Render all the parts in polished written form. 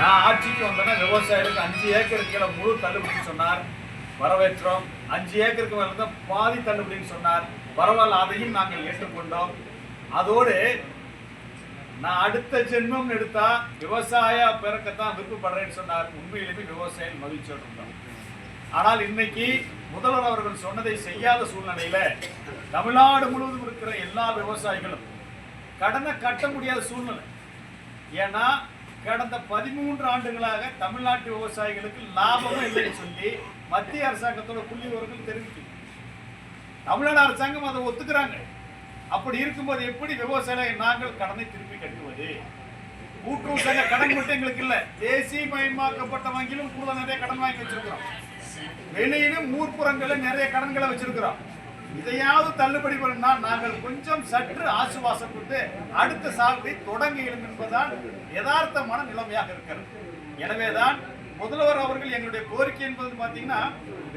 நான் ஆட்சிக்கு வந்தேன்னா விவசாயிகளுக்கு 5 ஏக்கருக்கு கீழே முழு தள்ளுபடின்னு சொன்னார், வரவேற்றோம். 5 ஏக்கருக்கு மேல இருந்தால் பாதி தள்ளுபடின்னு சொன்னார், பரவாயில்ல, அதையும் நாங்கள் ஏற்றுக்கொண்டோம். அதோடு நான் அடுத்த ஜென்மம் எடுத்தா விவசாய பிறக்கத்தான் விருப்பப்படுறேன்னு சொன்னார். உண்மையிலுமே விவசாயிகள் மகிழ்ச்சியோடு இருந்தோம். ஆனால் இன்னைக்கு முதல்வர் அவர்கள் சொன்னதை செய்யாத சூழ்நிலையில தமிழ்நாடு முழுவதும் இருக்கிற எல்லா விவசாயிகளும் கடனை கட்ட முடியாத சூழ்நிலை. ஏன்னா கடந்த 13 ஆண்டுகளாக தமிழ்நாட்டு விவசாயிகளுக்கு லாபமும் இல்லைன்னு சொல்லி மத்திய அரசாங்கத்தோட புள்ளி விவரங்கள் தெரிவிக்கும். தமிழ்நாடு அரசாங்கம் அதை ஒத்துக்கிறாங்க. அப்படி இருக்கும்போது எப்படி விவசாயிகள் நாங்கள் கடனை திருப்பி கட்டுவது? கூட்டுறவு சங்க கடன் மட்டும் எங்களுக்கு இல்ல, தேசியமயமாக்கப்பட்ட வங்கியிலும் கூட நிறைய கடன் வாங்கி வச்சிருக்கிறோம். வெளியிலும் ஊர்ப்புறங்களில் நிறைய கடன்களை வச்சிருக்கிறோம். இதையாவது தள்ளுபடி பண்ணா நாங்கள் கொஞ்சம் சற்று ஆசுவாசப்பட்டு அடுத்த சாகுபடி தொடங்கிடும் என்பதுதான் யதார்த்தமான நிலைமையாக இருக்கிறது. எனவேதான் முதல்வர் அவர்கள் எங்களுடைய கோரிக்கை என்பது பார்த்தீங்கன்னா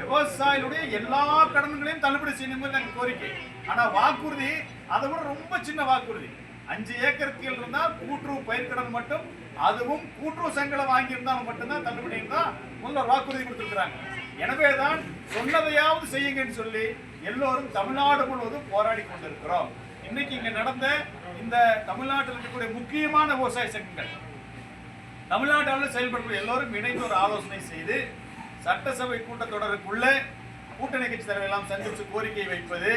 விவசாயிகளுடைய எல்லா கடன்களையும் தள்ளுபடி செய்யணும் எங்கள் கோரிக்கை. ஆனா வாக்குறுதி அதை விட ரொம்ப சின்ன வாக்குறுதி. 5 ஏக்கருக்கு இருந்தால் கூட்டுறவு பயிர்க்கடன் மட்டும், அதுவும் கூட்டுறவு சங்கங்களை வாங்கியிருந்தாலும் மட்டும்தான் தள்ளுபடி தான் முதல்வர் வாக்குறுதி கொடுத்திருக்கிறாங்க. எனவேதான் சொன்னதையாவது செய்யுங்கன்னு சொல்லி எல்லோரும் தமிழ்நாடு முழுவதும் போராடி கொண்டிருக்கிறோம். இன்னைக்கு இங்க நடந்த இந்த தமிழ்நாட்டில் இருக்கக்கூடிய முக்கியமான விவசாய சங்கங்கள், தமிழ்நாட்டில் செயல்படக்கூடிய எல்லோரும் இணைந்து ஒரு ஆலோசனை செய்து சட்டசபை கூட்டத்தொடருக்குள்ள கூட்டணி கட்சி தலைவர் எல்லாம் சந்தித்து கோரிக்கை வைப்பது,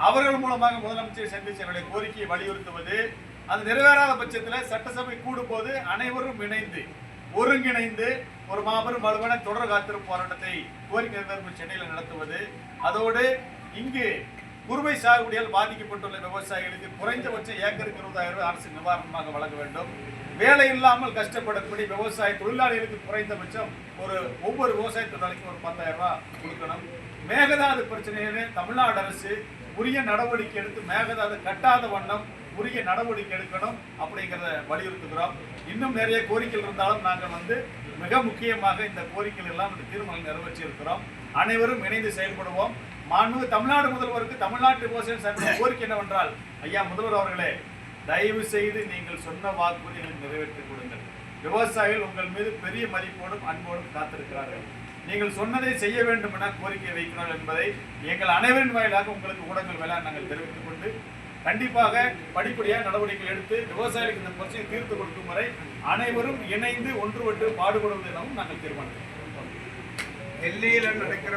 அவர்கள் மூலமாக முதலமைச்சரை சந்தித்து என்னுடைய கோரிக்கையை வலியுறுத்துவது, அது நிறைவேறாத பட்சத்தில் சட்டசபை கூடும் போது அனைவரும் இணைந்து ஒருங்கிணைந்து ஒரு மாபெரும் வலுவான தொடர் காத்திருப்பு போராட்டத்தை கோரிக்கை நிறைவேறும் சென்னையில் நடத்துவது, அதோடு இங்கு குறுவை சாகுபடியால் பாதிக்கப்பட்டுள்ள விவசாயிகளுக்கு குறைந்தபட்சம் ஏக்கருக்கு 20,000 ரூபாய் அரசு நிவாரணமாக வழங்க வேண்டும். வேலை இல்லாமல் கஷ்டப்படக்கூடிய விவசாய தொழிலாளிகளுக்கு குறைந்தபட்சம் ஒவ்வொரு விவசாய தொழிலாளிக்கும் ஒரு 10,000 ரூபாய் கொடுக்கணும். மேகதாது பிரச்சனையில தமிழ்நாடு அரசு உரிய நடவடிக்கை எடுத்து மேகதாது கட்டாத வண்ணம் உரிய நடவடிக்கை எடுக்கணும் அப்படிங்கிறத வலியுறுத்துகிறோம். இன்னும் நிறைய கோரிக்கைகள் இருந்தாலும் நாங்கள் மிக முக்கியமாக இந்த கோரிக்கைகள் எல்லாம் தீர்மானம் நிறைவேற்றி இருக்கிறோம். அனைவரும் இணைந்து செயல்படுவோம். தமிழ்நாடு முதல்வருக்கு தமிழ்நாட்டு விவசாயிகள் சார்பில் கோரிக்கை என்னவென்றால், ஐயா முதல்வர் அவர்களே, தயவு செய்து நீங்கள் சொன்ன வாக்குறுதிகளை நிறைவேற்றிக் கொடுங்கள். விவசாயிகள் உங்கள் மீது பெரிய மதிப்போடும் அன்போடும் காத்திருக்கிறார்கள். நீங்கள் சொன்னதை செய்ய வேண்டும் என கோரிக்கை வைக்கிறோம் என்பதை எங்கள் அனைவரின் வாயிலாக உங்களுக்கு ஊடகங்கள் மேல நாங்கள் தெரிவித்துக் கொண்டு கண்டிப்பாக படிப்படியாக நடவடிக்கை எடுத்து விவசாயிகளுக்கு இந்த பிரச்சனையை தீர்த்து கொடுக்கும் வரை அனைவரும் இணைந்து ஒன்றுபட்டு பாடுபடுவது எனவும் நாங்கள் தீர்மானிக்கிறோம். டெல்லியில் நடக்கிற